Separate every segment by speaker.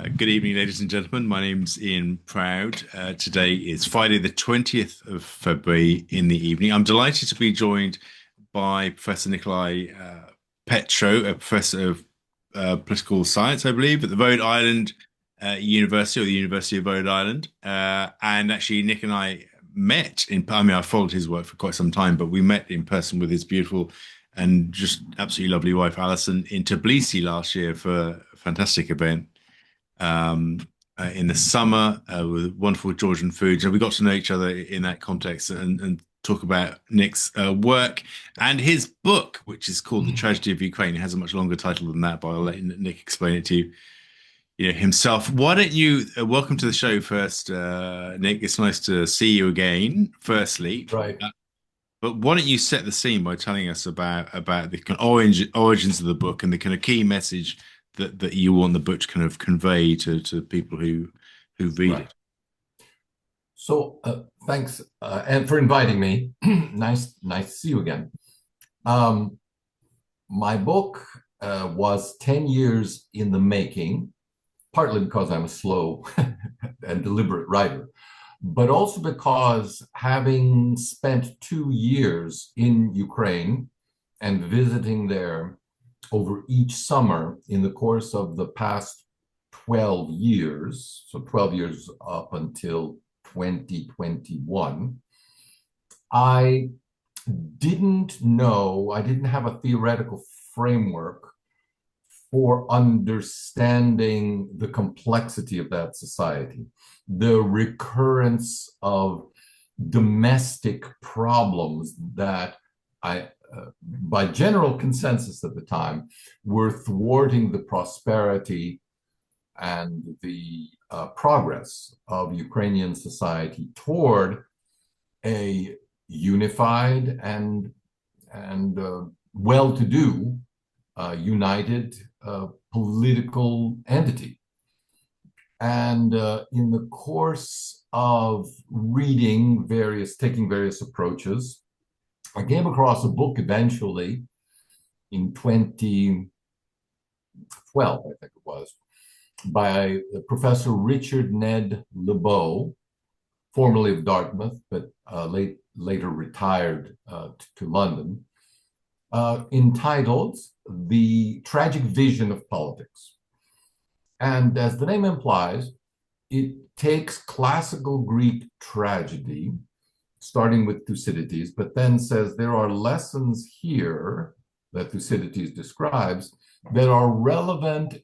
Speaker 1: Good evening, ladies and gentlemen. My name's Ian Proud. Today is Friday, the 20th of February in the evening. I'm delighted to be joined by Professor Nicolai Petro, a professor of political science, I believe, at the Rhode Island University or the University of Rhode Island. And actually, Nick and I met I followed his work for quite some time, but we met in person with his beautiful and just absolutely lovely wife, Alison, in Tbilisi last year for a fantastic event in the summer with wonderful Georgian foods. And we got to know each other in that context and talk about Nick's work and his book, which is called The Tragedy of Ukraine. It has a much longer title than that, but I'll let Nick explain it to you himself. Why don't you welcome to the show first, Nick? It's nice to see you again, firstly.
Speaker 2: Right.
Speaker 1: But why don't you set the scene by telling us about the kind of origins of the book and the kind of key message that you want the book to kind of convey to people who read
Speaker 2: Right.
Speaker 1: it.
Speaker 2: So thanks and for inviting me. Nice to see you again. My book was 10 years in the making, partly because I'm a slow and deliberate writer, but also because having spent 2 years in Ukraine and visiting there over each summer in the course of the past 12 years, so 12 years up until 2021, I I didn't have a theoretical framework for understanding the complexity of that society, the recurrence of domestic problems that by general consensus at the time, were thwarting the prosperity and the progress of Ukrainian society toward a unified and well-to-do, united political entity. And in the course of taking various approaches, I came across a book eventually in 2012, I think it was, by Professor Richard Ned Lebeau, formerly of Dartmouth, but later retired to London, entitled The Tragic Vision of Politics. And as the name implies, it takes classical Greek tragedy, starting with Thucydides, but then says there are lessons here that Thucydides describes that are relevant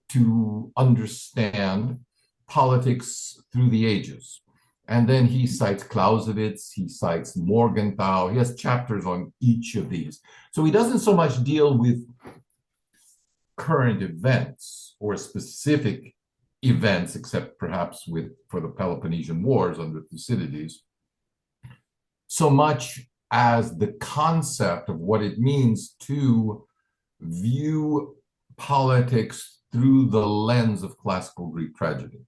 Speaker 2: to understand politics through the ages. And then he cites Clausewitz, he cites Morgenthau, he has chapters on each of these. So he doesn't so much deal with current events or specific events, except perhaps for the Peloponnesian Wars under Thucydides, so much as the concept of what it means to view politics through the lens of classical Greek tragedy.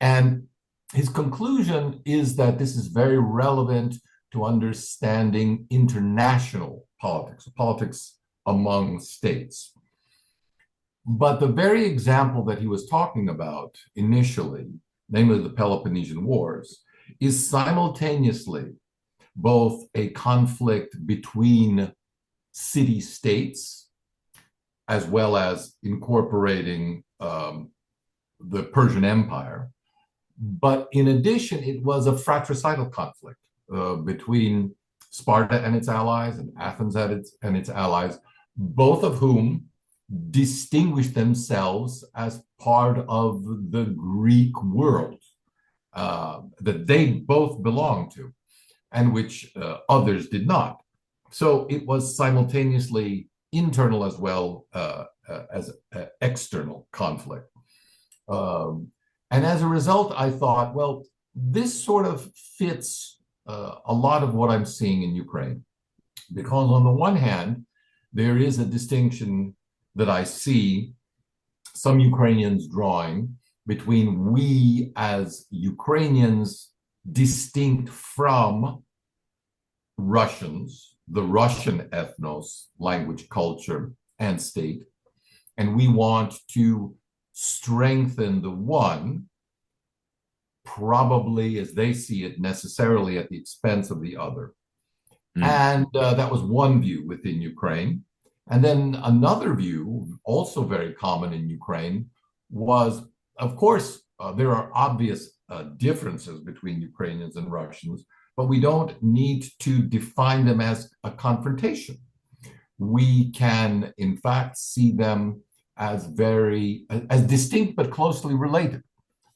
Speaker 2: And his conclusion is that this is very relevant to understanding international politics among states. But the very example that he was talking about initially, namely the Peloponnesian Wars, is simultaneously both a conflict between city-states as well as incorporating the Persian Empire. But in addition, it was a fratricidal conflict between Sparta and its allies and Athens and its allies, both of whom distinguished themselves as part of the Greek world that they both belonged to, and which others did not. So it was simultaneously internal as well as external conflict. And as a result, I thought, well, this sort of fits a lot of what I'm seeing in Ukraine. Because on the one hand, there is a distinction that I see some Ukrainians drawing between we as Ukrainians distinct from Russians, the Russian ethnos, language, culture, and state, and we want to strengthen the one, probably as they see it, necessarily at the expense of the other. And that was one view within Ukraine. And then another view, also very common in Ukraine, was, of course, there are obvious differences between Ukrainians and Russians, but we don't need to define them as a confrontation. We can, in fact, see them as distinct but closely related,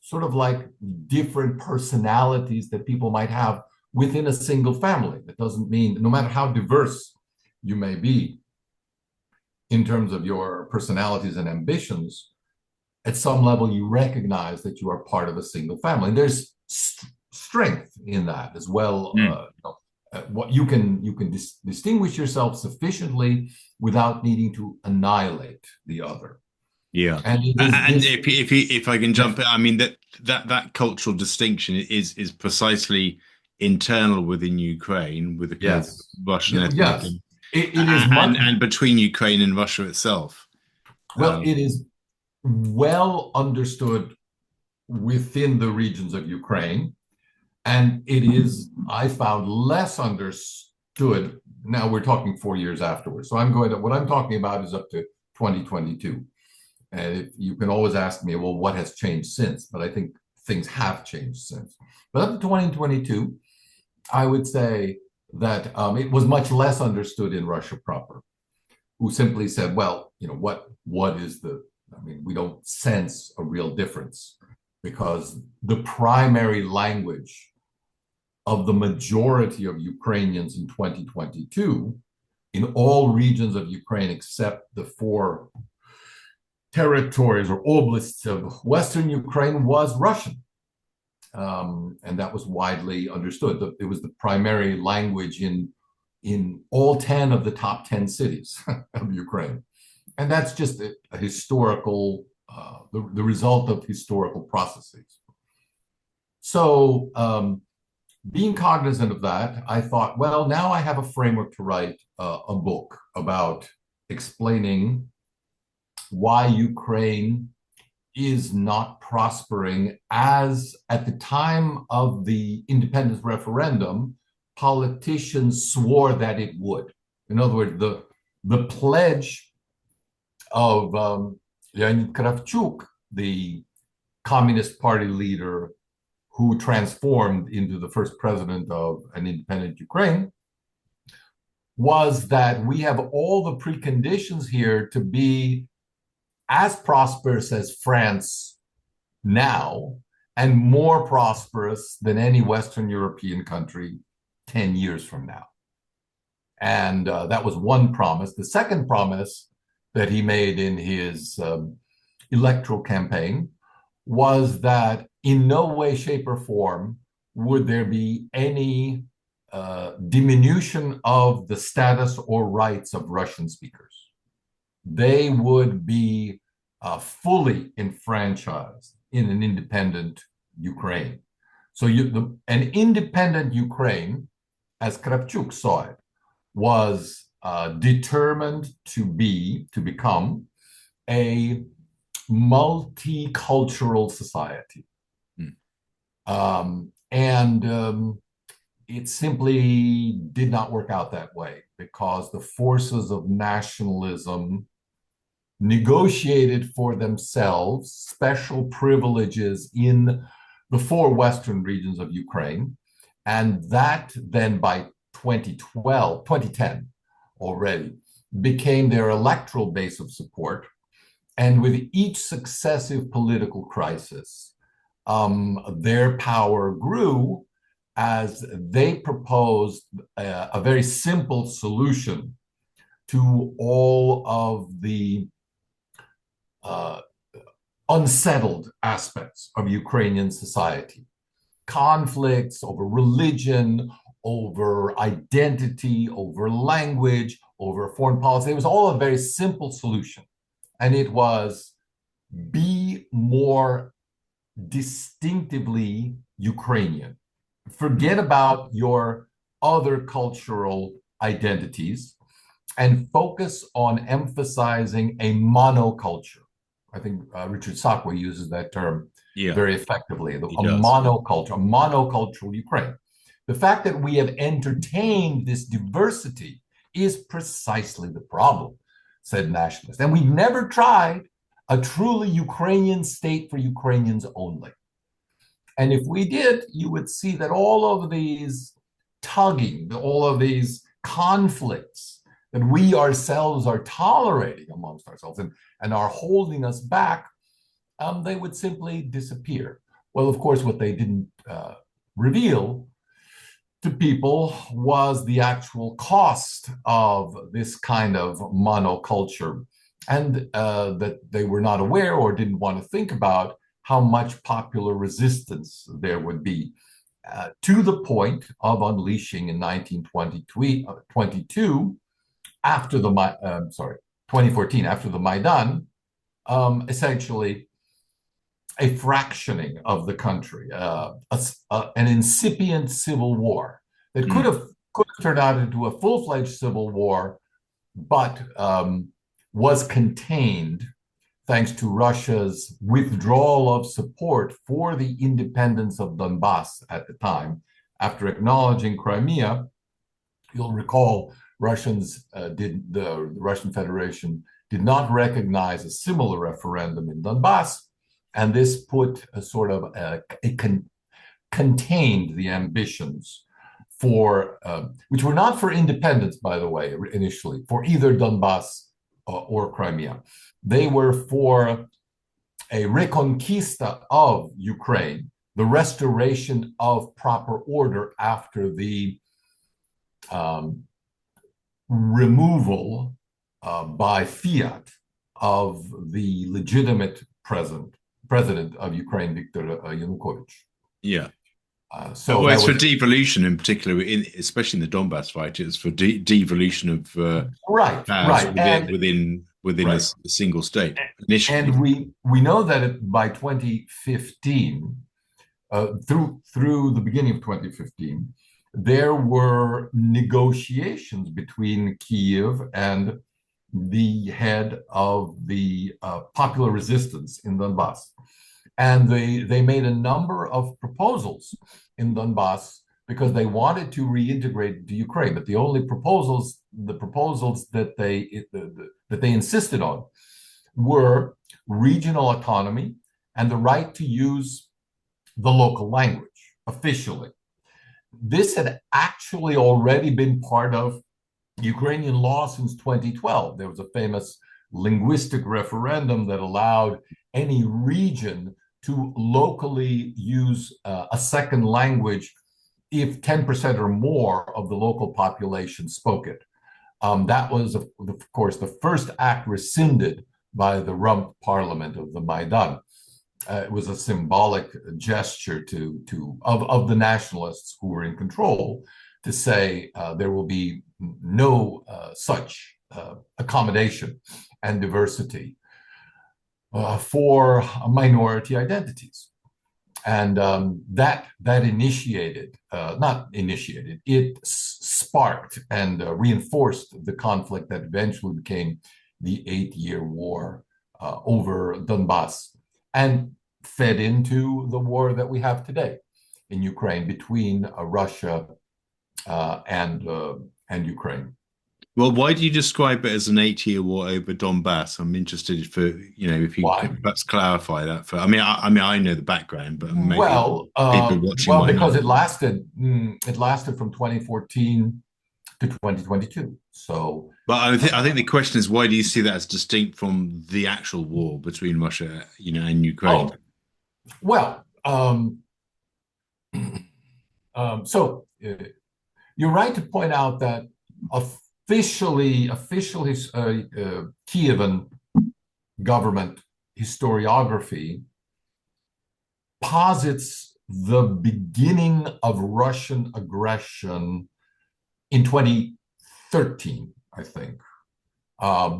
Speaker 2: sort of like different personalities that people might have within a single family. That doesn't mean, no matter how diverse you may be in terms of your personalities and ambitions, at some level you recognize that you are part of a single family. And there's strength in that as well. What you can distinguish yourself sufficiently without needing to annihilate the other.
Speaker 1: Yeah, and if I can jump in, I mean that cultural distinction is precisely internal within Ukraine with the kind of Russian ethnic,
Speaker 2: it is
Speaker 1: and between Ukraine and Russia itself.
Speaker 2: Well, it is well understood within the regions of Ukraine, and it is, I found, less understood. Now we're talking 4 years afterwards, so what I'm talking about is up to 2022. And you can always ask me, well, what has changed since? But I think things have changed since. But up to 2022, I would say that it was much less understood in Russia proper, who simply said, well, what is we don't sense a real difference, because the primary language of the majority of Ukrainians in 2022, in all regions of Ukraine except the 4 territories or oblasts of Western Ukraine, was Russian. And that was widely understood. It was the primary language in all 10 of the top 10 cities of Ukraine. And that's just a historical, the result of historical processes. So being cognizant of that, I thought, well, now I have a framework to write a book about explaining why Ukraine is not prospering as, at the time of the independence referendum, politicians swore that it would. In other words, the pledge of Leonid Kravchuk, the Communist Party leader who transformed into the first president of an independent Ukraine, was that we have all the preconditions here to be as prosperous as France now, and more prosperous than any Western European country 10 years from now. And that was one promise. The second promise that he made in his electoral campaign was that in no way, shape, or form would there be any diminution of the status or rights of Russian speakers. They would be fully enfranchised in an independent Ukraine. So an independent Ukraine, as Kravchuk saw it, was determined to become a multicultural society. It simply did not work out that way, because the forces of nationalism negotiated for themselves special privileges in the 4 Western regions of Ukraine. And that then by 2010 already became their electoral base of support. And with each successive political crisis, their power grew as they proposed a very simple solution to all of the unsettled aspects of Ukrainian society. Conflicts over religion, over identity, over language, over foreign policy. It was all a very simple solution. And it was, be more distinctively Ukrainian. Forget about your other cultural identities and focus on emphasizing a monoculture, I think Richard Sakwa uses that term
Speaker 1: Yeah,
Speaker 2: very effectively,
Speaker 1: he
Speaker 2: a
Speaker 1: does.
Speaker 2: monoculture, a monocultural Ukraine. The fact that we have entertained this diversity is precisely the problem, said nationalists. And we've never tried a truly Ukrainian state for Ukrainians only. And if we did, you would see that all of these tugging, all of these conflicts that we ourselves are tolerating amongst ourselves and are holding us back, they would simply disappear. Well, of course, what they didn't reveal to people was the actual cost of this kind of monoculture, and that they were not aware or didn't want to think about how much popular resistance there would be, to the point of unleashing in 1922, after the 2014, after the Maidan, essentially a fractioning of the country, an incipient civil war that could have turned out into a full-fledged civil war, but was contained thanks to Russia's withdrawal of support for the independence of Donbass at the time. After acknowledging Crimea, you'll recall the Russian Federation did not recognize a similar referendum in Donbass, and this put a sort of contained the ambitions for which were not for independence, by the way, initially, for either Donbass or Crimea. They were for a reconquista of Ukraine, the restoration of proper order after the removal by fiat of the legitimate president of Ukraine, Viktor Yanukovych.
Speaker 1: Yeah.
Speaker 2: So
Speaker 1: well, it's for devolution in particular, especially in the Donbass fight. It's for devolution of
Speaker 2: right
Speaker 1: within a single state initially.
Speaker 2: And we know that by 2015, through the beginning of 2015, there were negotiations between Kyiv and the head of the popular resistance in Donbass. And they made a number of proposals in Donbass because they wanted to reintegrate the Ukraine. But the only proposals that they insisted on were regional autonomy and the right to use the local language officially. This had actually already been part of Ukrainian law since 2012. There was a famous linguistic referendum that allowed any region to locally use a second language if 10% or more of the local population spoke it. That was, of course, the first act rescinded by the Rump parliament of the Maidan. It was a symbolic gesture of the nationalists who were in control to say there will be no such accommodation and diversity for minority identities. And that it sparked and reinforced the conflict that eventually became the 8-year war over Donbass, and fed into the war that we have today in Ukraine between Russia and Ukraine.
Speaker 1: Well, why do you describe it as an 8-year war over Donbass? I'm interested if you could perhaps clarify that. I know the background, but maybe people watching might
Speaker 2: because
Speaker 1: not.
Speaker 2: it lasted from 2014 to 2022. So,
Speaker 1: but I think the question is, why do you see that as distinct from the actual war between Russia, and Ukraine?
Speaker 2: So you're right to point out that official Kievan government historiography posits the beginning of Russian aggression in 2013, I think,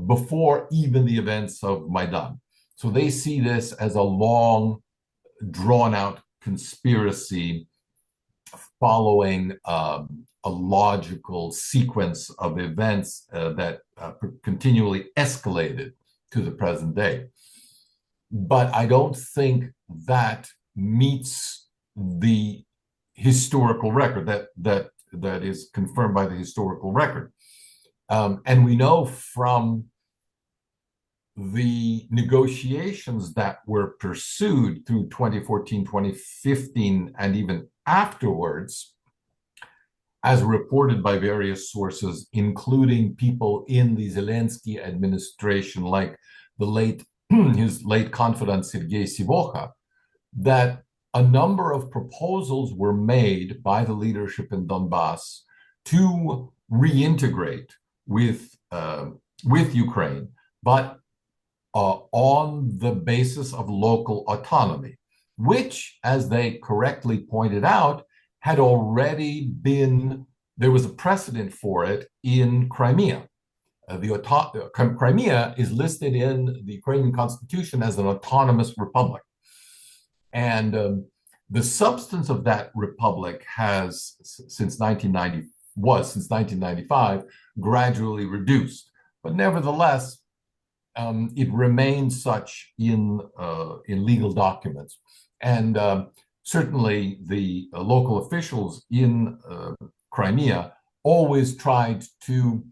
Speaker 2: before even the events of Maidan. So they see this as a long, drawn-out conspiracy following a logical sequence of events that continually escalated to the present day. but I don't think that meets the historical record that is confirmed by the historical record. And we know from the negotiations that were pursued through 2014, 2015, and even afterwards, as reported by various sources, including people in the Zelensky administration, like his late confidant Sergei Sivocha, that a number of proposals were made by the leadership in Donbass to reintegrate with Ukraine, but on the basis of local autonomy, which, as they correctly pointed out, had already been, there was a precedent for it in Crimea. Crimea is listed in the Ukrainian constitution as an autonomous republic. And the substance of that republic has, since 1995, gradually reduced. But nevertheless, it remains such in legal documents. And certainly the local officials in Crimea always tried to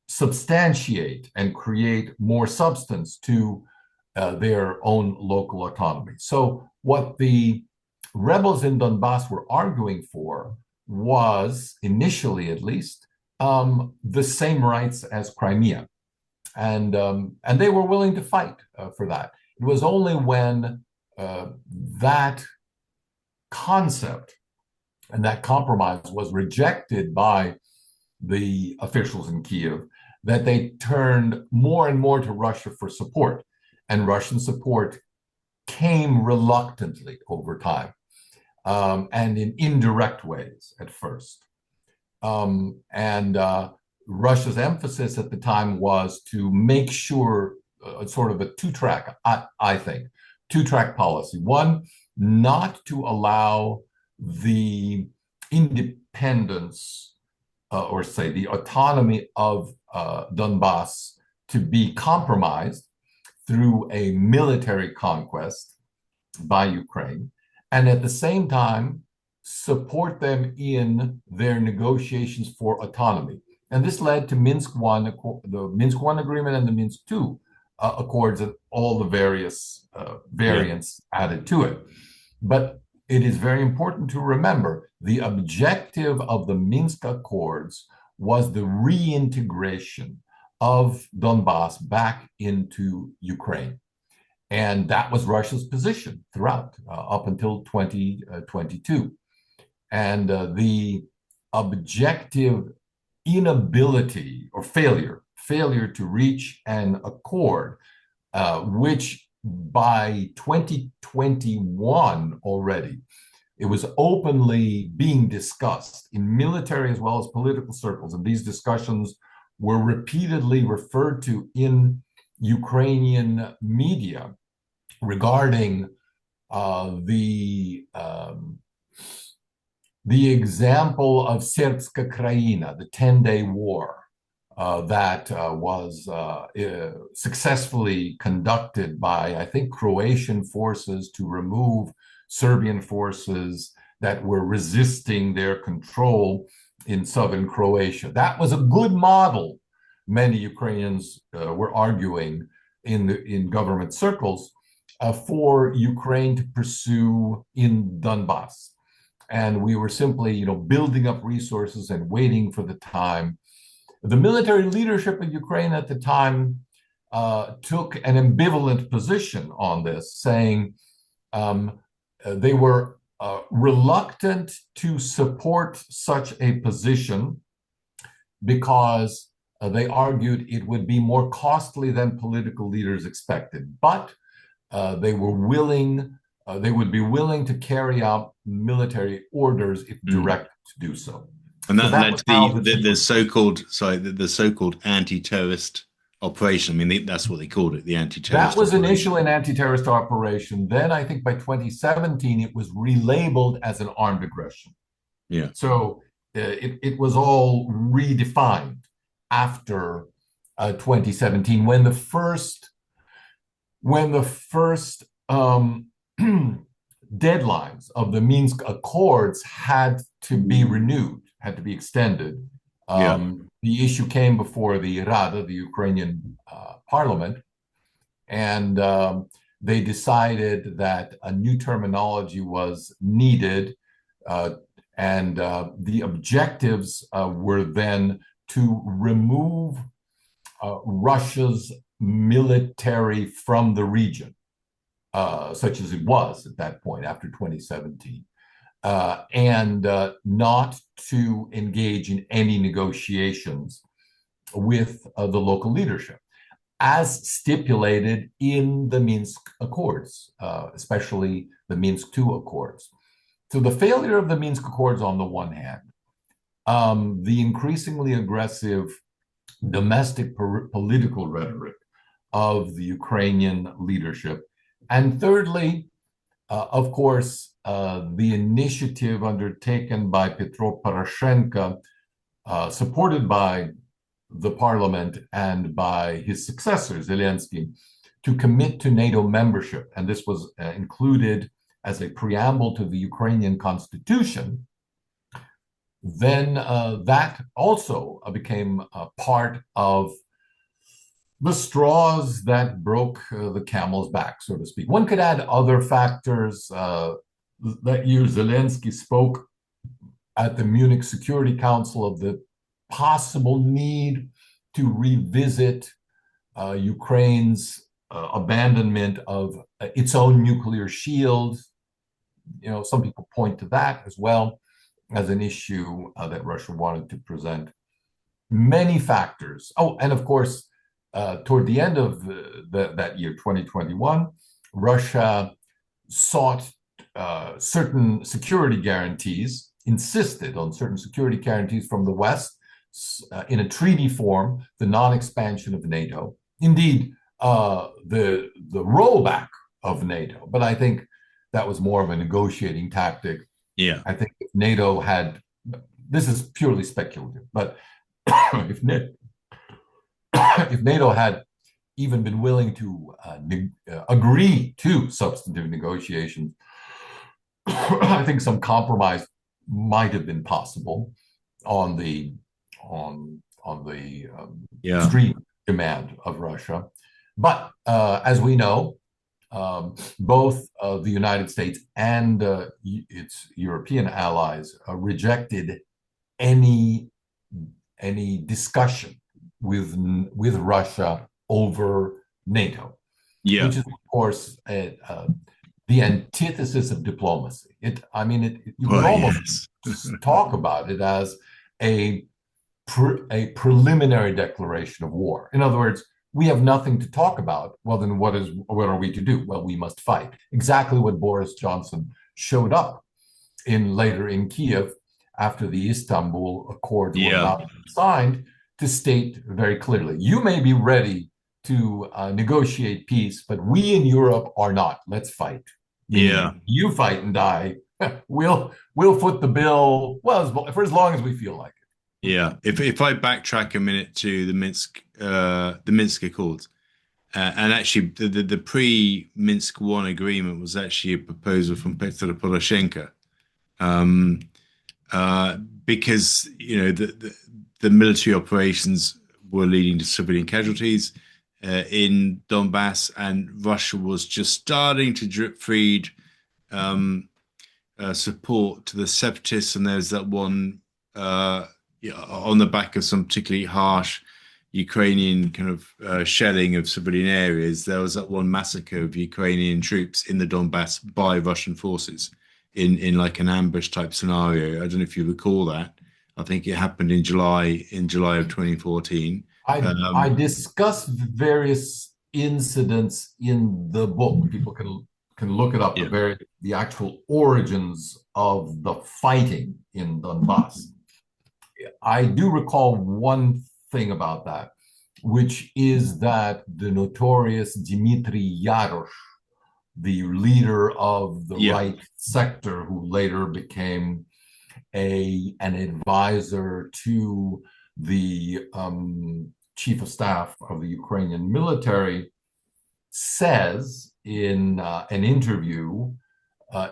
Speaker 2: substantiate and create more substance to their own local autonomy. So what the rebels in Donbass were arguing for was, initially at least, the same rights as Crimea. And they were willing to fight for that. It was only when that concept and that compromise was rejected by the officials in Kiev that they turned more and more to Russia for support. And Russian support came reluctantly over time, and in indirect ways at first. Russia's emphasis at the time was to make sure sort of a two-track, I think, two-track policy. One, not to allow the independence or say the autonomy of Donbass to be compromised through a military conquest by Ukraine, and at the same time support them in their negotiations for autonomy. And this led to Minsk I, the Minsk I agreement and the Minsk II accords and all the various variants added to it. But it is very important to remember the objective of the Minsk Accords was the reintegration of Donbass back into Ukraine. And that was Russia's position throughout, up until 2022. And the objective inability or failure to reach an accord, which by 2021 already, it was openly being discussed in military as well as political circles. And these discussions were repeatedly referred to in Ukrainian media regarding the example of Serbska Krajina, the 10-day war that was successfully conducted by, I think, Croatian forces to remove Serbian forces that were resisting their control in southern Croatia. That was a good model, many Ukrainians were arguing in government circles, for Ukraine to pursue in Donbass. And we were simply, building up resources and waiting for the time. The military leadership of Ukraine at the time took an ambivalent position on this, saying they were reluctant to support such a position because they argued it would be more costly than political leaders expected. But they would be willing to carry out military orders if directed to do so.
Speaker 1: And that led to the so-called anti-terrorist operation. I mean, that's what they called it, the anti-terrorist.
Speaker 2: That was initially an anti-terrorist operation. Then I think by 2017, it was relabeled as an armed aggression.
Speaker 1: Yeah.
Speaker 2: So it was all redefined after 2017, when the first when the first deadlines of the Minsk Accords had to be renewed, had to be extended.
Speaker 1: Yeah.
Speaker 2: The issue came before the Rada, the Ukrainian parliament, and they decided that a new terminology was needed, and the objectives were then to remove Russia's military from the region, such as it was at that point after 2017, and not to engage in any negotiations with the local leadership, as stipulated in the Minsk Accords, especially the Minsk II Accords. So the failure of the Minsk Accords on the one hand, the increasingly aggressive domestic political rhetoric of the Ukrainian leadership, and thirdly, of course, the initiative undertaken by Petro Poroshenko, supported by the parliament and by his successor, Zelensky, to commit to NATO membership. And this was included as a preamble to the Ukrainian constitution. Then that also became part of the straws that broke the camel's back, so to speak. One could add other factors. That year, Zelensky spoke at the Munich Security Council of the possible need to revisit Ukraine's abandonment of its own nuclear shield. You know, some people point to that as well as an issue that Russia wanted to present. Many factors. Oh, and of course, toward the end of that year, 2021, Russia sought certain security guarantees, insisted on certain security guarantees from the West in a treaty form, the non-expansion of NATO. Indeed, the rollback of NATO. But I think that was more of a negotiating tactic.
Speaker 1: Yeah.
Speaker 2: I think if NATO had, this is purely speculative, but if NATO had even been willing to agree to substantive negotiations, I think some compromise might have been possible on the extreme demand of Russia. But as we know, both the United States and its European allies rejected any discussion with Russia over NATO, which is, of course, the antithesis of diplomacy. You can almost just talk about it as a preliminary declaration of war. In other words, we have nothing to talk about. Well, then what are we to do? Well, we must fight. Exactly what Boris Johnson showed up later in Kiev after the Istanbul Accords were about to be signed, to state very clearly, you may be ready to negotiate peace, but we in Europe are not. Let's fight. You fight and die. We'll foot the bill, well, for as long as we feel like it.
Speaker 1: Yeah. If I backtrack a minute to the Minsk Accords, and actually the pre-Minsk I agreement was actually a proposal from Petro Poroshenko, because the military operations were leading to civilian casualties in Donbass, and Russia was just starting to drip-feed support to the separatists, and there's that one on the back of some particularly harsh Ukrainian kind of shelling of civilian areas. There was that one massacre of Ukrainian troops in the Donbass by Russian forces in like an ambush type scenario. I don't know if you recall that. I think it happened in July of 2014.
Speaker 2: I discussed various incidents in the book. People can look it up. The actual origins of the fighting in Donbass. I do recall one thing about that, which is that the notorious Dmitry Yarosh, the leader of the right sector, who later became an advisor to the chief of staff of the Ukrainian military, says in an interview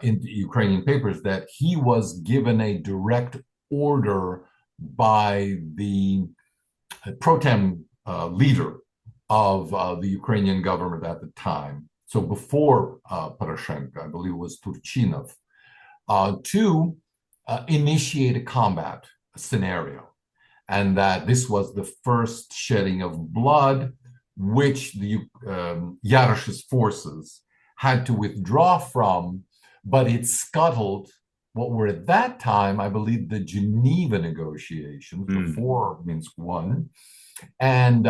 Speaker 2: in the Ukrainian papers that he was given a direct order by the pro tem leader of the Ukrainian government at the time. So before Poroshenko, I believe it was Turchinov, to initiate a combat scenario. And that this was the first shedding of blood, which the Yarosh's forces had to withdraw from, but it scuttled what were at that time, I believe, the Geneva negotiations before Minsk I, and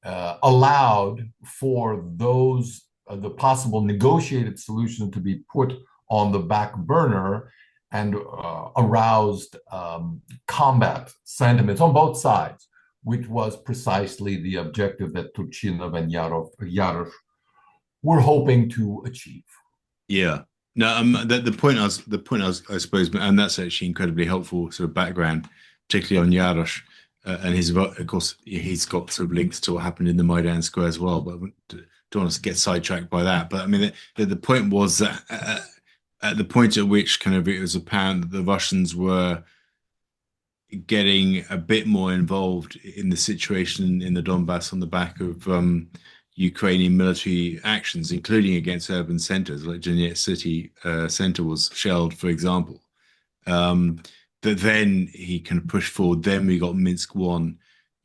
Speaker 2: allowed for those the possible negotiated solution to be put on the back burner, and aroused combat sentiments on both sides, which was precisely the objective that Turchinov and Yarosh were hoping to achieve.
Speaker 1: Yeah. No, the point I was, I suppose, and that's actually incredibly helpful sort of background, particularly on Yarosh and his, of course, he's got sort of links to what happened in the Maidan Square as well, but I don't want us to get sidetracked by that. But I mean, the point was that at the point at which kind of it was apparent that the Russians were getting a bit more involved in the situation in the Donbass on the back of Ukrainian military actions, including against urban centers, like Donetsk City center was shelled, for example. That then he kind of pushed forward. Then we got Minsk One,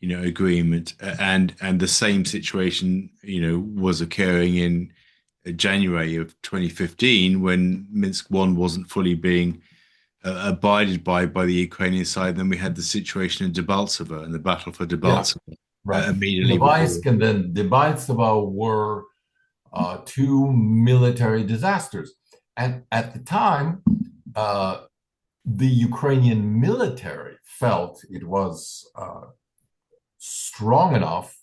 Speaker 1: agreement, and the same situation, was occurring in January of 2015 when Minsk One wasn't fully being abided by the Ukrainian side. Then we had the situation in Debaltseve and the battle for Debaltseve.
Speaker 2: Yeah. Right.
Speaker 1: Immediately
Speaker 2: Novask
Speaker 1: before.
Speaker 2: and then Debaltseve were two military disasters. And at the time, the Ukrainian military felt it was strong enough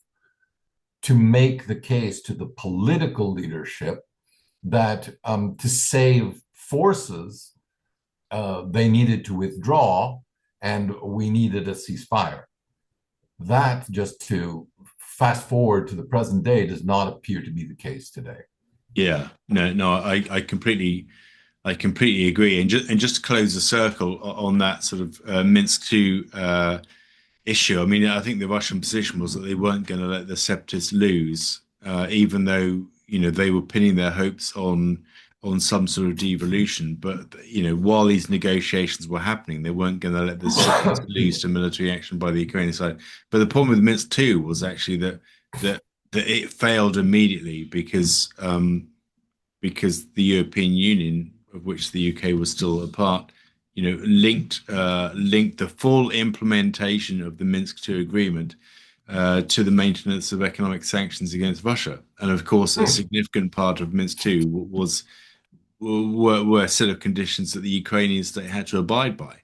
Speaker 2: to make the case to the political leadership that to save forces, they needed to withdraw and we needed a ceasefire. That, just to fast forward to the present day, does not appear to be the case today.
Speaker 1: Yeah, no, I completely agree. And just to close the circle on that sort of Minsk two issue, I mean, I think the Russian position was that they weren't going to let the separatists lose, even though they were pinning their hopes on some sort of devolution. But while these negotiations were happening, they weren't going to let the separatists lose to military action by the Ukrainian side. But the problem with Minsk two was actually that it failed immediately because the European Union, of which the UK was still a part, linked the full implementation of the Minsk II agreement to the maintenance of economic sanctions against Russia. And of course, a significant part of Minsk II were a set of conditions that the Ukrainian state had to abide by.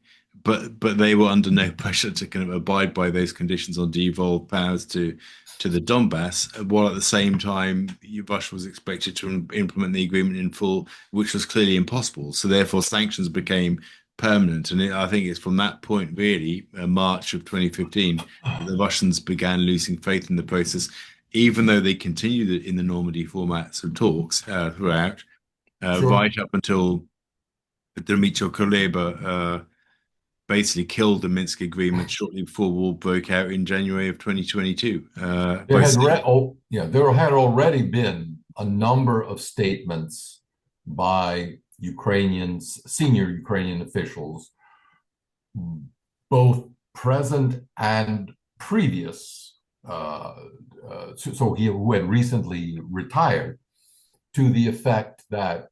Speaker 1: But they were under no pressure to kind of abide by those conditions or devolve powers to the Donbass, while at the same time Russia was expected to implement the agreement in full, which was clearly impossible. So therefore sanctions became permanent. And I think it's from that point, really, March of 2015, that the Russians began losing faith in the process, even though they continued in the Normandy formats of talks throughout, right up until Dmytro Kuleba basically killed the Minsk agreement shortly before war broke out in January of 2022.
Speaker 2: There had already been a number of statements by senior Ukrainian officials, both present and previous, who had recently retired, to the effect that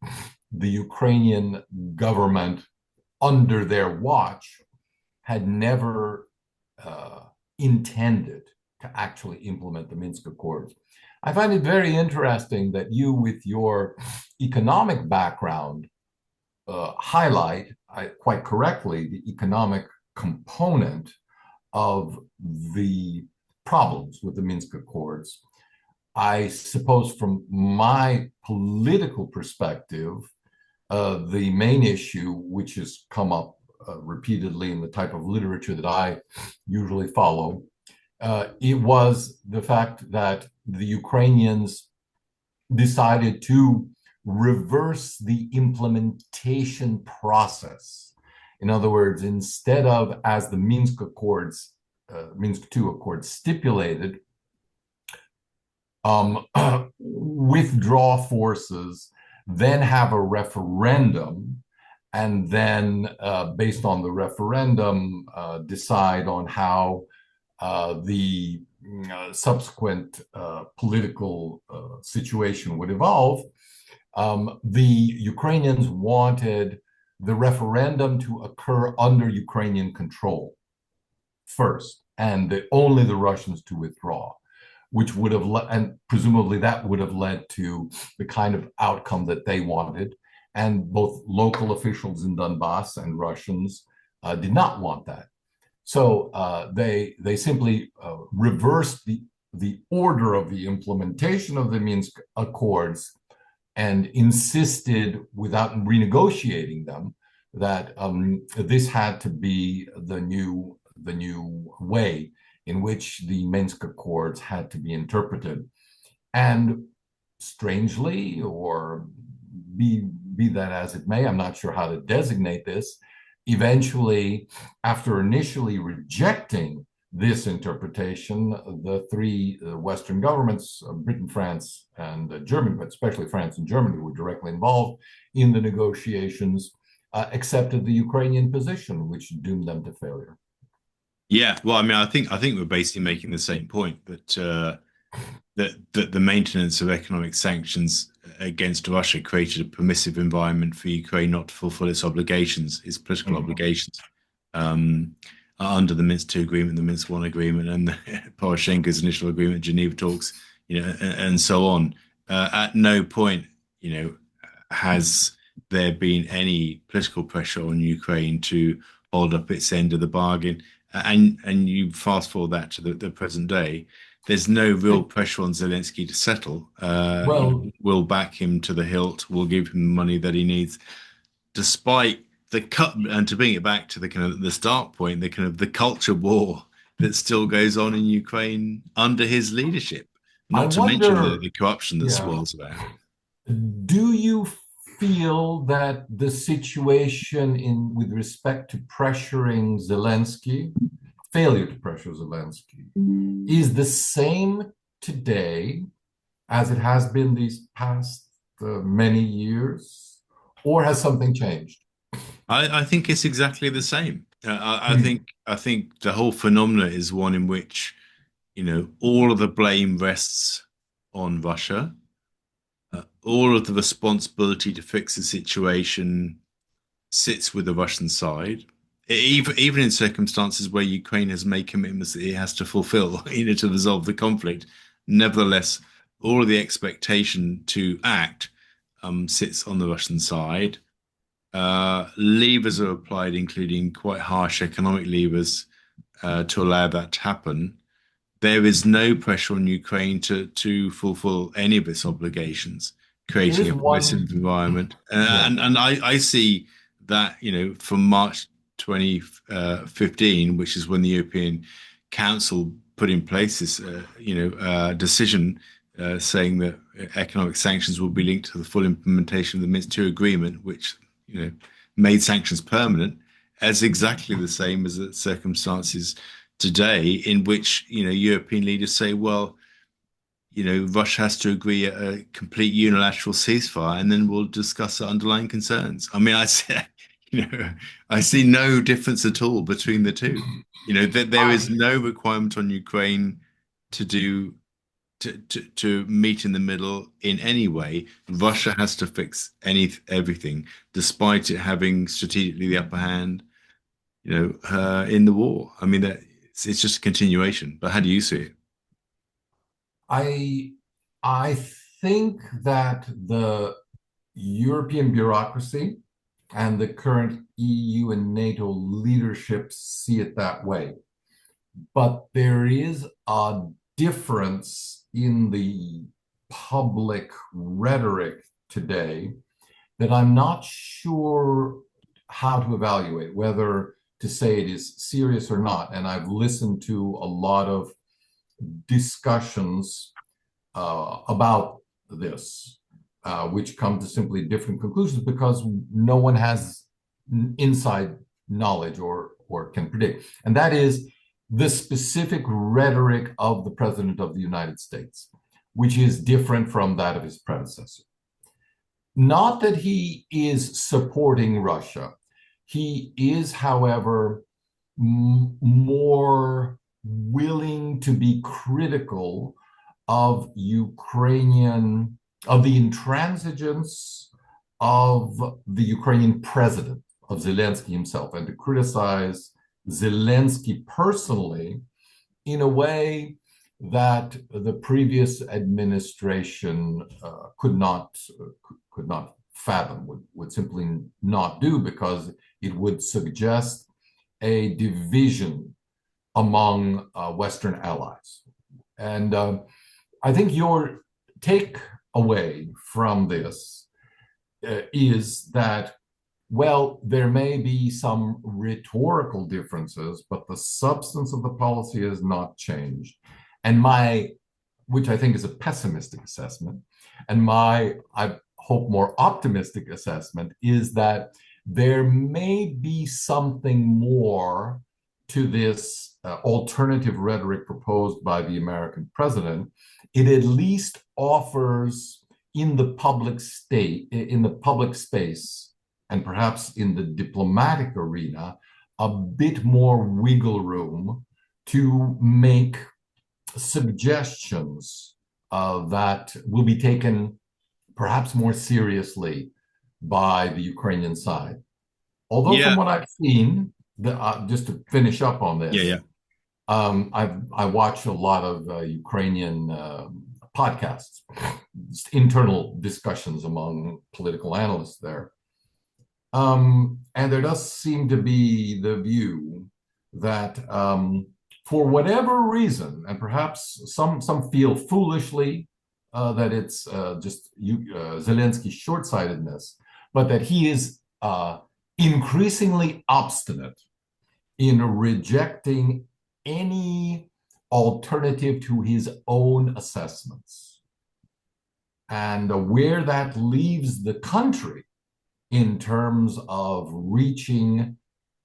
Speaker 2: the Ukrainian government, under their watch, had never intended to actually implement the Minsk Accords. I find it very interesting that you, with your economic background, highlight quite correctly the economic component of the problems with the Minsk Accords. I suppose from my political perspective, the main issue, which has come up repeatedly in the type of literature that I usually follow, it was the fact that the Ukrainians decided to reverse the implementation process. In other words, instead of, as the Minsk Accords, Minsk II Accords stipulated, withdraw forces, then have a referendum, and then, based on the referendum, decide on how the subsequent political situation would evolve. The Ukrainians wanted the referendum to occur under Ukrainian control first, and only the Russians to withdraw, which would have, and presumably that would have led to the kind of outcome that they wanted. And both local officials in Donbass and Russians did not want that. So they simply reversed the order of the implementation of the Minsk Accords and insisted, without renegotiating them, that this had to be the new way in which the Minsk Accords had to be interpreted. And strangely, or be that as it may, I'm not sure how to designate this, eventually, after initially rejecting this interpretation, the three Western governments, Britain, France, and Germany, but especially France and Germany, were directly involved in the negotiations, accepted the Ukrainian position, which doomed them to failure.
Speaker 1: Yeah, well, I mean, I think we're basically making the same point that that the maintenance of economic sanctions against Russia created a permissive environment for Ukraine not to fulfill its obligations, its political obligations, under the Minsk II agreement, the Minsk I agreement, and Poroshenko's initial agreement, Geneva talks, and so on. At no point, has there been any political pressure on Ukraine to hold up its end of the bargain. And you fast forward that to the present day, there's no real pressure on Zelensky to settle. We'll back him to the hilt. We'll give him the money that he needs, despite the cut. And to bring it back to the kind of the start point, the kind of the culture war that still goes on in Ukraine under his leadership. Not to mention the corruption that swirls about.
Speaker 2: Do you feel that the situation with respect to pressuring Zelensky, failure to pressure Zelensky, is the same today as it has been these past many years, or has something changed?
Speaker 1: I think it's exactly the same. I think the whole phenomena is one in which, all of the blame rests on Russia. All of the responsibility to fix the situation sits with the Russian side, even in circumstances where Ukraine has made commitments that it has to fulfill, to resolve the conflict. Nevertheless, all of the expectation to act sits on the Russian side. Levers are applied, including quite harsh economic levers, to allow that to happen. There is no pressure on Ukraine to fulfill any of its obligations, creating a permissive environment. And I see that, from March 2015, which is when the European Council put in place this, decision saying that economic sanctions will be linked to the full implementation of the Minsk II agreement, which, made sanctions permanent, as exactly the same as the circumstances today in which, European leaders say, well, Russia has to agree a complete unilateral ceasefire, and then we'll discuss the underlying concerns. I mean, I see no difference at all between the two. That there is no requirement on Ukraine to meet in the middle in any way. Russia has to fix everything, despite it having strategically the upper hand, in the war. I mean, it's just a continuation. But how do you see it?
Speaker 2: I think that the European bureaucracy and the current EU and NATO leadership see it that way. But there is a difference in the public rhetoric today that I'm not sure how to evaluate, whether to say it is serious or not. And I've listened to a lot of discussions about this, which come to simply different conclusions because no one has inside knowledge or can predict. And that is the specific rhetoric of the President of the United States, which is different from that of his predecessor. Not that he is supporting Russia. He is, however, more willing to be critical of the intransigence of the Ukrainian president, of Zelensky himself, and to criticize Zelensky personally in a way that the previous administration could not fathom, would simply not do, because it would suggest a division among Western allies. And I think your takeaway from this is that, well, there may be some rhetorical differences, but the substance of the policy has not changed. And which I think is a pessimistic assessment, and I hope more optimistic assessment is that there may be something more to this alternative rhetoric proposed by the American president. It at least offers in the public space, and perhaps in the diplomatic arena, a bit more wiggle room to make suggestions that will be taken perhaps more seriously by the Ukrainian side. Although from what I've seen, just to finish up on this, I watch a lot of Ukrainian podcasts, internal discussions among political analysts there. And there does seem to be the view that for whatever reason, and perhaps some feel foolishly that it's just Zelensky's short-sightedness, but that he is increasingly obstinate in rejecting any alternative to his own assessments. And where that leaves the country in terms of reaching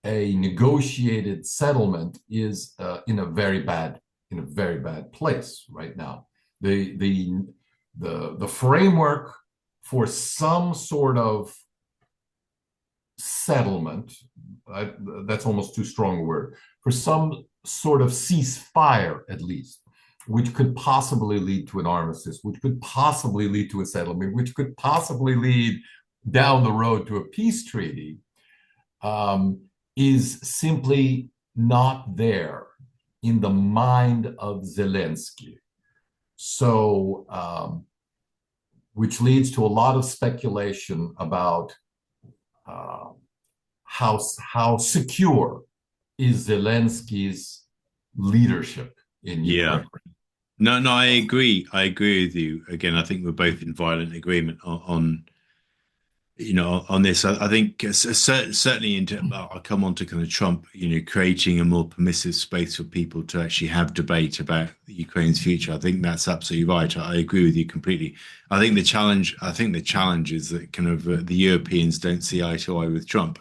Speaker 2: a negotiated settlement is in a very bad place right now. The framework for some sort of settlement, that's almost too strong a word, for some sort of ceasefire at least, which could possibly lead to an armistice, which could possibly lead to a settlement, which could possibly lead down the road to a peace treaty, is simply not there in the mind of Zelensky. So, which leads to a lot of speculation about how secure is Zelensky's leadership in Ukraine.
Speaker 1: No, I agree. I agree with you. Again, I think we're both in violent agreement on this. I think certainly I'll come on to kind of Trump, creating a more permissive space for people to actually have debate about Ukraine's future. I think that's absolutely right. I agree with you completely. I think the challenge is that kind of the Europeans don't see eye to eye with Trump,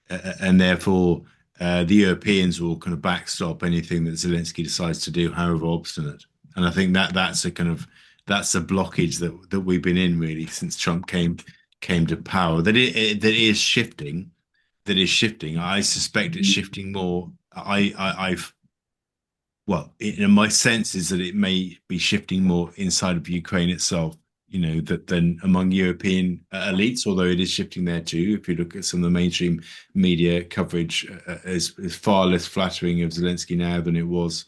Speaker 1: and therefore the Europeans will kind of backstop anything that Zelensky decides to do, however obstinate. And I think that's a blockage that we've been in really since Trump came to power. That is shifting. I suspect it's shifting more. My sense is that it may be shifting more inside of Ukraine itself, than among European elites, although it is shifting there too. If you look at some of the mainstream media coverage, is far less flattering of Zelensky now than it was,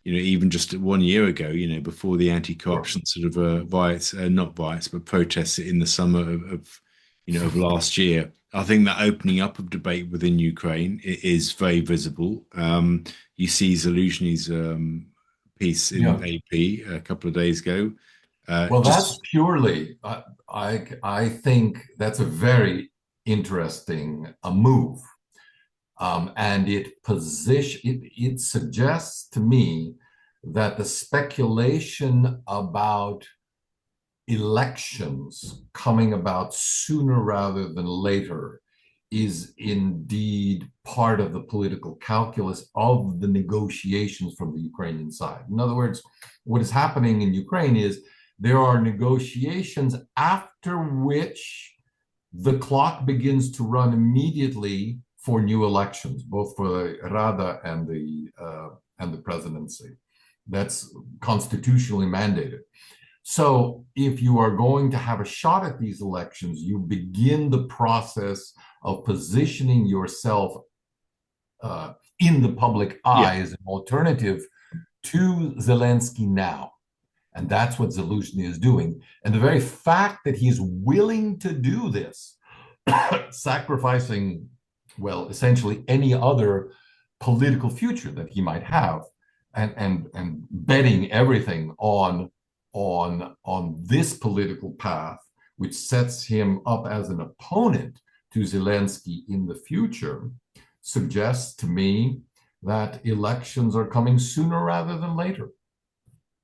Speaker 1: even just 1 year ago, before the anti-corruption sort of not riots, but protests in the summer of last year. I think that opening up of debate within Ukraine is very visible. You see Zaluzhny's piece in AP a couple of days ago.
Speaker 2: That's purely, I think that's a very interesting move. And it suggests to me that the speculation about elections coming about sooner rather than later is indeed part of the political calculus of the negotiations from the Ukrainian side. In other words, what is happening in Ukraine is there are negotiations after which the clock begins to run immediately for new elections, both for the Rada and the presidency. That's constitutionally mandated. So if you are going to have a shot at these elections, you begin the process of positioning yourself in the public eye as an alternative to Zelensky now. And that's what Zelensky is doing. And the very fact that he's willing to do this, sacrificing, well, essentially any other political future that he might have, and betting everything on this political path, which sets him up as an opponent to Zelensky in the future, suggests to me that elections are coming sooner rather than later.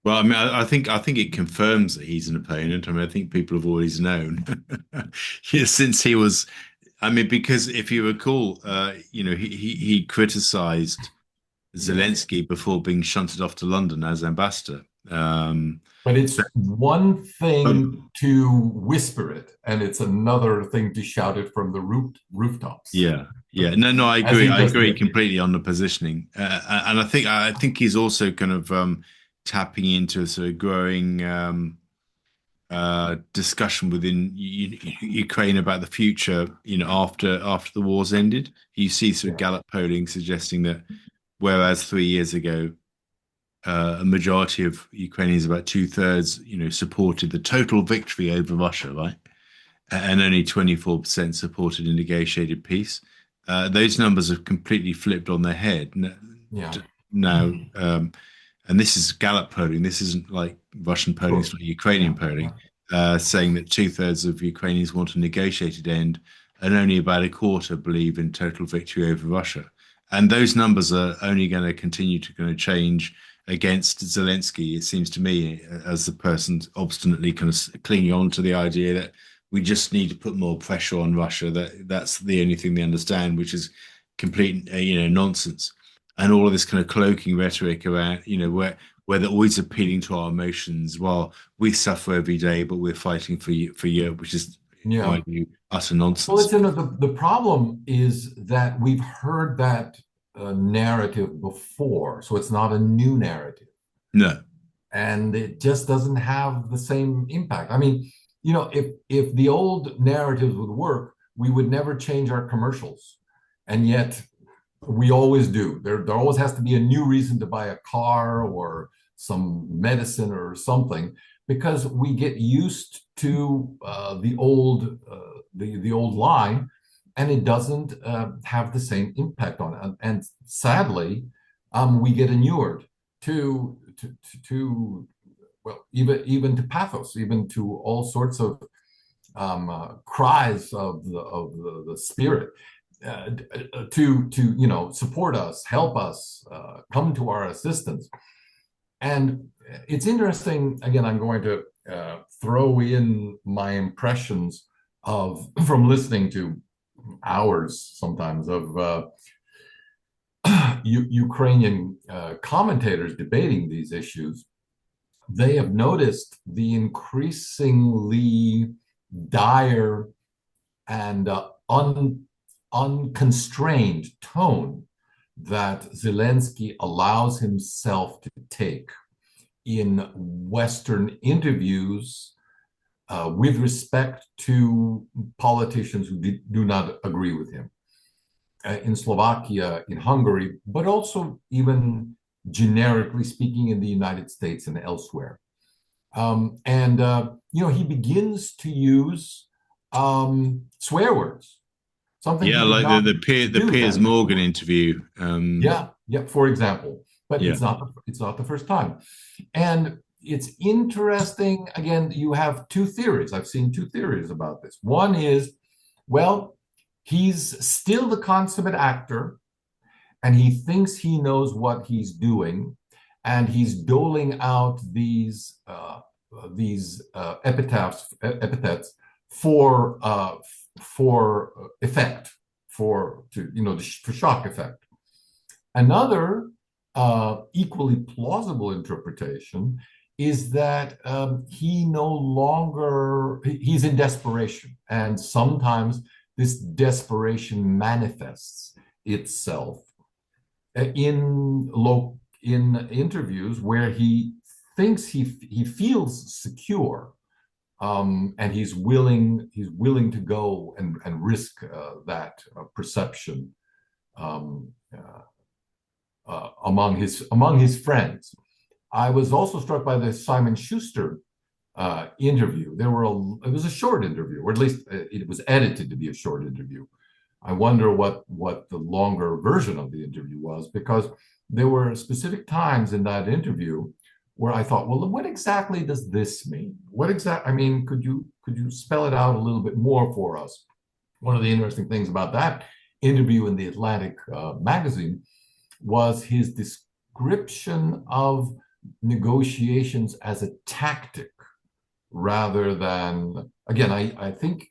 Speaker 1: Well, I mean, I think it confirms that he's an opponent. I mean, I think people have always known since he was. I mean, because if you recall, he criticised Zelensky before being shunted off to London as ambassador.
Speaker 2: But it's one thing to whisper it, and it's another thing to shout it from the rooftops.
Speaker 1: Yeah. No, I agree. I agree completely on the positioning, and I think he's also kind of tapping into a sort of growing discussion within Ukraine about the future. After the war's ended, you see sort of Gallup polling suggesting that whereas 3 years ago, a majority of Ukrainians, about 2/3, supported the total victory over Russia, right? And only 24% supported a negotiated peace. Those numbers have completely flipped on their head now. And this is Gallup polling. This isn't like Russian polling, it's like Ukrainian polling, saying that 2/3 of Ukrainians want a negotiated end, and only about a quarter believe in total victory over Russia. And those numbers are only going to continue to change against Zelensky, it seems to me, as the person obstinately kind of clinging on to the idea that we just need to put more pressure on Russia. That's the only thing they understand, which is complete, nonsense. And all of this kind of cloaking rhetoric around, where they're always appealing to our emotions. Well, we suffer every day, but we're fighting for Europe, which is, in my view, utter nonsense.
Speaker 2: Well, the problem is that we've heard that narrative before, so it's not a new narrative.
Speaker 1: No.
Speaker 2: And it just doesn't have the same impact. I mean, if the old narratives would work, we would never change our commercials. And yet we always do. There always has to be a new reason to buy a car or some medicine or something, because we get used to the old line, and it doesn't have the same impact on it. And sadly, we get inured to well, even to pathos, even to all sorts of cries of the spirit to support us, help us, come to our assistance. And it's interesting. Again, I'm going to throw in my impressions from listening to hours sometimes of Ukrainian commentators debating these issues. They have noticed the increasingly dire and unconstrained tone that Zelensky allows himself to take in Western interviews with respect to politicians who do not agree with him. In Slovakia, in Hungary, but also even generically speaking in the United States and elsewhere. He begins to use swear words. Something
Speaker 1: like the Piers Morgan interview.
Speaker 2: For example. But it's not the first time. And it's interesting. Again, you have two theories. I've seen two theories about this. One is, well, he's still the consummate actor, and he thinks he knows what he's doing, and he's doling out these epithets for effect, for shock effect. Another equally plausible interpretation is that he's in desperation, and sometimes this desperation manifests itself in interviews where he thinks he feels secure, and he's willing to go and risk that perception among his friends. I was also struck by the Simon Schuster interview. It was a short interview, or at least it was edited to be a short interview. I wonder what the longer version of the interview was, because there were specific times in that interview where I thought, well, what exactly does this mean? I mean, could you spell it out a little bit more for us? One of the interesting things about that interview in the Atlantic magazine was his description of negotiations as a tactic rather than, again, I think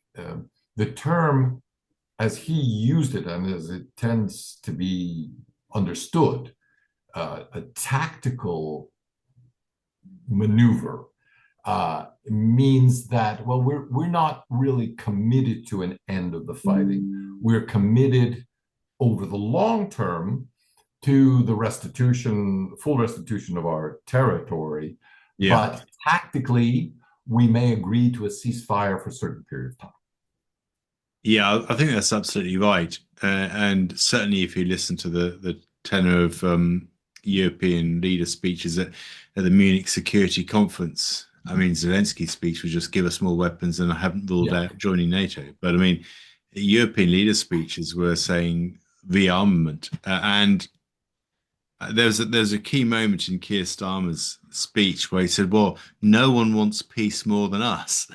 Speaker 2: the term as he used it and as it tends to be understood, a tactical maneuver means that, well, we're not really committed to an end of the fighting. We're committed over the long term to the full restitution of our territory.
Speaker 1: Yeah.
Speaker 2: But tactically, we may agree to a ceasefire for a certain period of time.
Speaker 1: Yeah, I think that's absolutely right. And certainly if you listen to the tenor of European leader speeches at the Munich Security Conference, I mean, Zelensky's speech was just give us more weapons, and I haven't ruled out joining NATO. But I mean, European leader speeches were saying rearmament. And there's a key moment in Keir Starmer's speech where he said, well, no one wants peace more than us.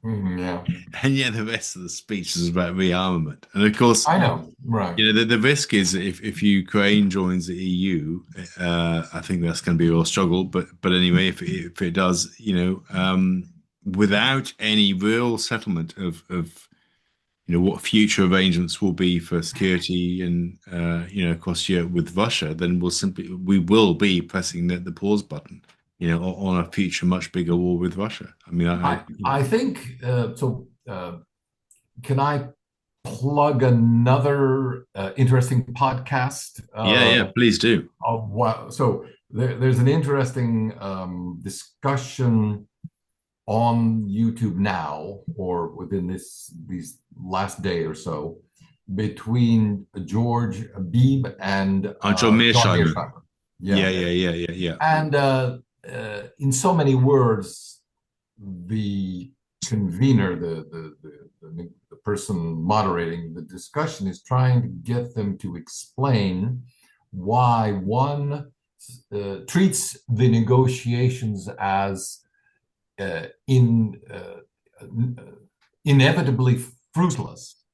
Speaker 2: Yeah.
Speaker 1: And yet the rest of the speech is about rearmament. And of course,
Speaker 2: I know, right.
Speaker 1: The risk is if Ukraine joins the EU, I think that's going to be a real struggle. But anyway, if it does, without any real settlement of what future arrangements will be for security and across Europe with Russia, then we will be pressing the pause button, on a future much bigger war with Russia. I mean,
Speaker 2: I think so. Can I plug another interesting podcast?
Speaker 1: Yeah, please do.
Speaker 2: So there's an interesting discussion on YouTube now, or within these last day or so, between George Beebe and
Speaker 1: John Mearsheimer. Yeah.
Speaker 2: And in so many words, the convener, the person moderating the discussion, is trying to get them to explain why one treats the negotiations as inevitably fruitless,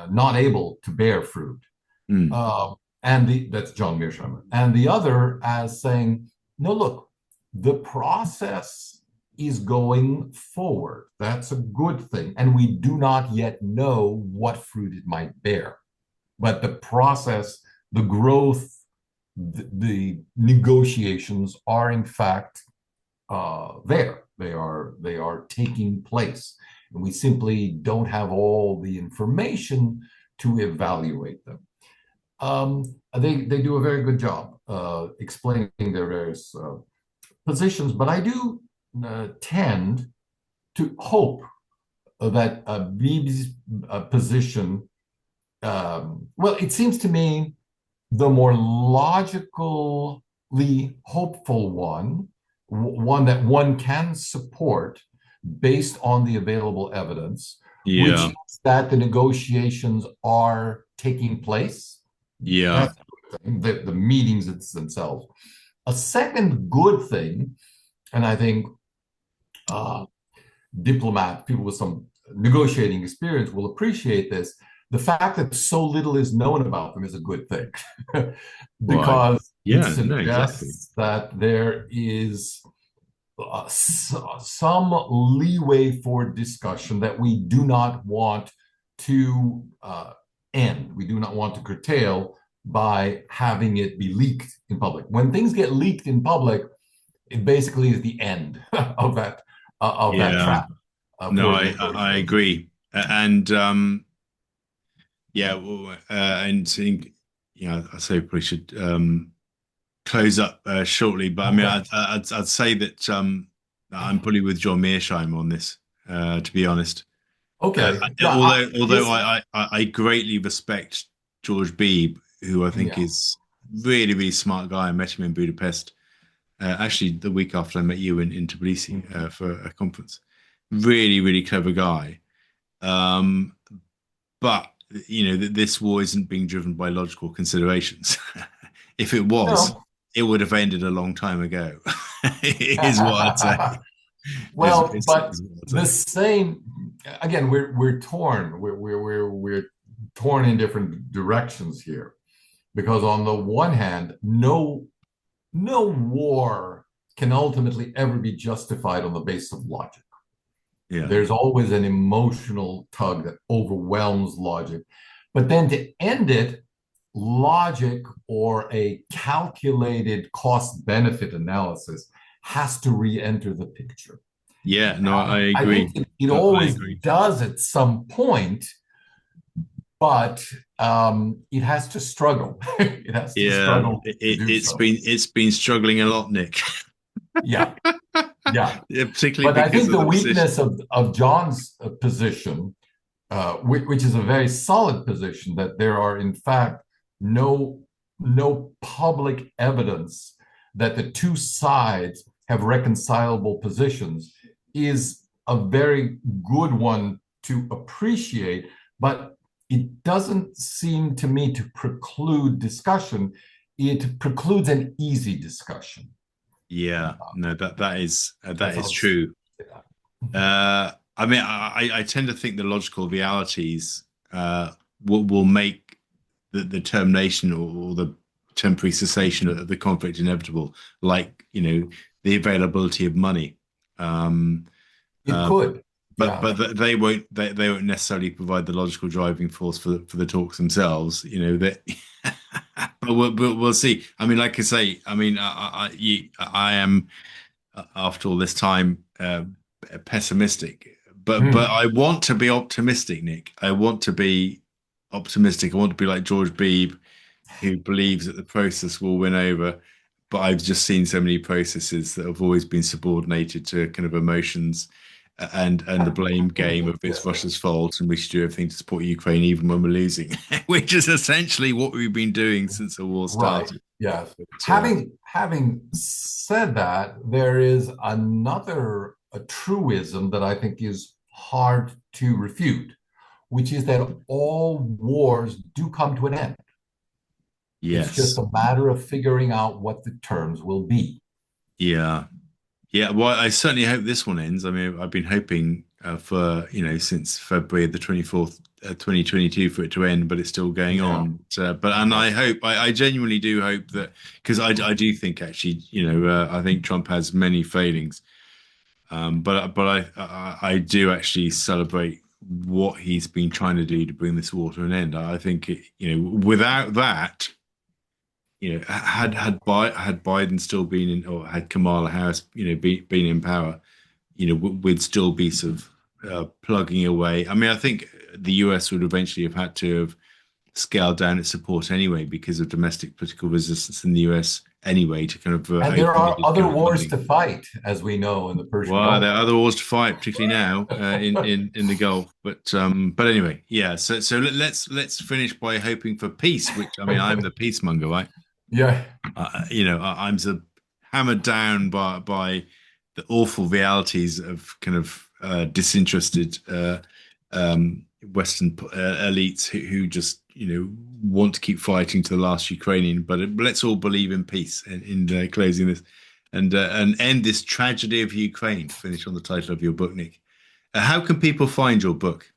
Speaker 2: not able to bear fruit. That's John Mearsheimer. And the other as saying, no, look, the process is going forward. That's a good thing. And we do not yet know what fruit it might bear. But the process, the growth, the negotiations are in fact there. They are taking place. And we simply don't have all the information to evaluate them. They do a very good job explaining their various positions, but I do tend to hope that Beebe's position, well, it seems to me the more logically hopeful one that one can support based on the available evidence, which is that the negotiations are taking place.
Speaker 1: Yeah.
Speaker 2: The meetings themselves. A second good thing, and I think people with some negotiating experience will appreciate this, the fact that so little is known about them is a good thing. Because it suggests that there is some leeway for discussion that we do not want to end. We do not want to curtail by having it be leaked in public. When things get leaked in public, it basically is the end of that
Speaker 1: Yeah.
Speaker 2: track
Speaker 1: No,
Speaker 2: for
Speaker 1: I
Speaker 2: negotiation.
Speaker 1: agree. And yeah, well, and think, I say probably should close up shortly, but I mean,
Speaker 2: Okay.
Speaker 1: I'd say that I'm probably with John Mearsheimer on this, to be honest.
Speaker 2: Okay. Yeah.
Speaker 1: Although
Speaker 2: His.
Speaker 1: I greatly respect George Beebe, who I think
Speaker 2: Yeah.
Speaker 1: is really, really smart guy. I met him in Budapest, actually the week after I met you in Tbilisi for a conference. Really, really clever guy. Um, but this war isn't being driven by logical considerations. If it was,
Speaker 2: No.
Speaker 1: it would have ended a long time ago. Is what I'd say.
Speaker 2: Well, but
Speaker 1: Is what I'd
Speaker 2: the
Speaker 1: say.
Speaker 2: same again, we're torn. We're torn in different directions here. Because on the one hand, no war can ultimately ever be justified on the basis of logic.
Speaker 1: Yeah.
Speaker 2: There's always an emotional tug that overwhelms logic. But then to end it, logic or a calculated cost benefit analysis has to re enter the picture.
Speaker 1: Yeah. No, I
Speaker 2: I
Speaker 1: agree.
Speaker 2: think it
Speaker 1: I
Speaker 2: always
Speaker 1: agree.
Speaker 2: does at some point, but it has to struggle. It has to
Speaker 1: Yeah.
Speaker 2: struggle to do so.
Speaker 1: It's been struggling a lot, Nick.
Speaker 2: Yeah, yeah.
Speaker 1: Yeah, particularly
Speaker 2: But I
Speaker 1: because
Speaker 2: think
Speaker 1: of
Speaker 2: the
Speaker 1: the position.
Speaker 2: weakness of John's position, which is a very solid position, that there are in fact no no public evidence that the two sides have reconcilable positions, is a very good one to appreciate. But it doesn't seem to me to preclude discussion. It precludes an easy discussion.
Speaker 1: Yeah. No, that
Speaker 2: That's
Speaker 1: is
Speaker 2: I'll say
Speaker 1: true.
Speaker 2: that.
Speaker 1: I mean, I tend to think the logical realities will make the termination or the temporary cessation of the conflict inevitable, like, the availability of money. Um,
Speaker 2: It
Speaker 1: uh,
Speaker 2: could,
Speaker 1: but
Speaker 2: yeah.
Speaker 1: they won't necessarily provide the logical driving force for the talks themselves. That. But we'll see. I mean, like I say, I mean, I am, after all this time, pessimistic, but
Speaker 2: Hmm.
Speaker 1: I want to be optimistic, Nick. I want to be optimistic. I want to be like George Beebe, who believes that the process will win over. But I've just seen so many processes that have always been subordinated to kind of emotions and the blame game of it's
Speaker 2: Yeah.
Speaker 1: Russia's fault and we should do everything to support Ukraine even when we're losing, which is essentially what we've been doing since the war
Speaker 2: Right.
Speaker 1: started.
Speaker 2: Yes.
Speaker 1: But
Speaker 2: Having said that, there is another a truism that I think is hard to refute, which is that all wars do come to an end. It's just
Speaker 1: yes,
Speaker 2: a matter of figuring out what the terms will be.
Speaker 1: yeah. Yeah, well, I certainly hope this one ends. I mean, I've been hoping for, since February the 24th, 2022 for it to end, but it's still going
Speaker 2: Yeah.
Speaker 1: on. And
Speaker 2: Yeah.
Speaker 1: I genuinely do hope that, because I do think actually, I think Trump has many failings. But I do actually celebrate what he's been trying to do to bring this war to an end. I think, without that, had Biden still been in, or had Kamala Harris, been in power, we'd still be sort of plugging away. I mean, I think the US would eventually have had to have scaled down its support anyway because of domestic political resistance in the US anyway to kind of
Speaker 2: And there are
Speaker 1: open-ended
Speaker 2: other
Speaker 1: kind of
Speaker 2: wars
Speaker 1: funding.
Speaker 2: to fight, as we know, in the Persian
Speaker 1: Well, there
Speaker 2: Gulf.
Speaker 1: are other wars to fight, particularly now in the Gulf. But anyway, yeah. So let's finish by hoping for peace. Which, I mean, I'm the peacemonger, right?
Speaker 2: Yeah.
Speaker 1: I'm sort of hammered down by the awful realities of kind of disinterested Western elites who just want to keep fighting to the last Ukrainian. But let's all believe in peace in closing this and end this tragedy of Ukraine. To finish on the title of your book, Nick. How can people find your book?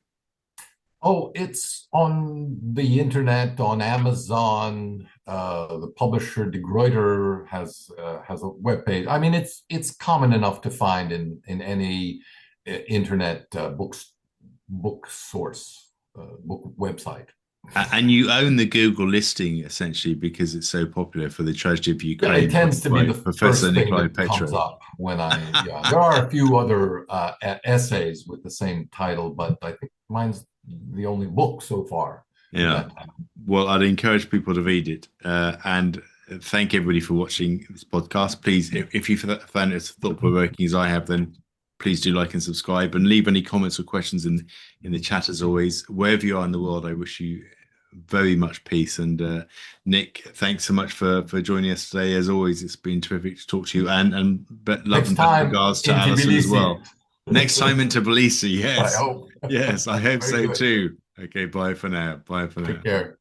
Speaker 2: Oh, it's on the internet, on Amazon. The publisher De Gruyter has a webpage. I mean, it's common enough to find in any internet book source book website.
Speaker 1: And you own the Google listing essentially because it's so popular for the tragedy of
Speaker 2: Yeah, it
Speaker 1: Ukraine
Speaker 2: tends to be
Speaker 1: by
Speaker 2: the
Speaker 1: Professor
Speaker 2: first thing
Speaker 1: Nicolai
Speaker 2: that comes
Speaker 1: Petro.
Speaker 2: up when yeah, there are a few other essays with the same title, but I think mine's the only book so far with
Speaker 1: Yeah.
Speaker 2: that title.
Speaker 1: Well, I'd encourage people to read it. And thank everybody for watching this podcast. Please, if you found it as thought-provoking as I have, then please do like and subscribe and leave any comments or questions in the chat as always. Wherever you are in the world, I wish you very much peace. And Nick, thanks so much for joining us today. As always, it's been terrific to talk to you and love
Speaker 2: Next
Speaker 1: and best
Speaker 2: time
Speaker 1: regards to
Speaker 2: in
Speaker 1: Alison as
Speaker 2: Tbilisi.
Speaker 1: well. Next time in Tbilisi,
Speaker 2: I
Speaker 1: yes.
Speaker 2: hope.
Speaker 1: Yes, I hope
Speaker 2: Very
Speaker 1: so
Speaker 2: good.
Speaker 1: too. Okay, bye for now. Bye for now.
Speaker 2: Take care.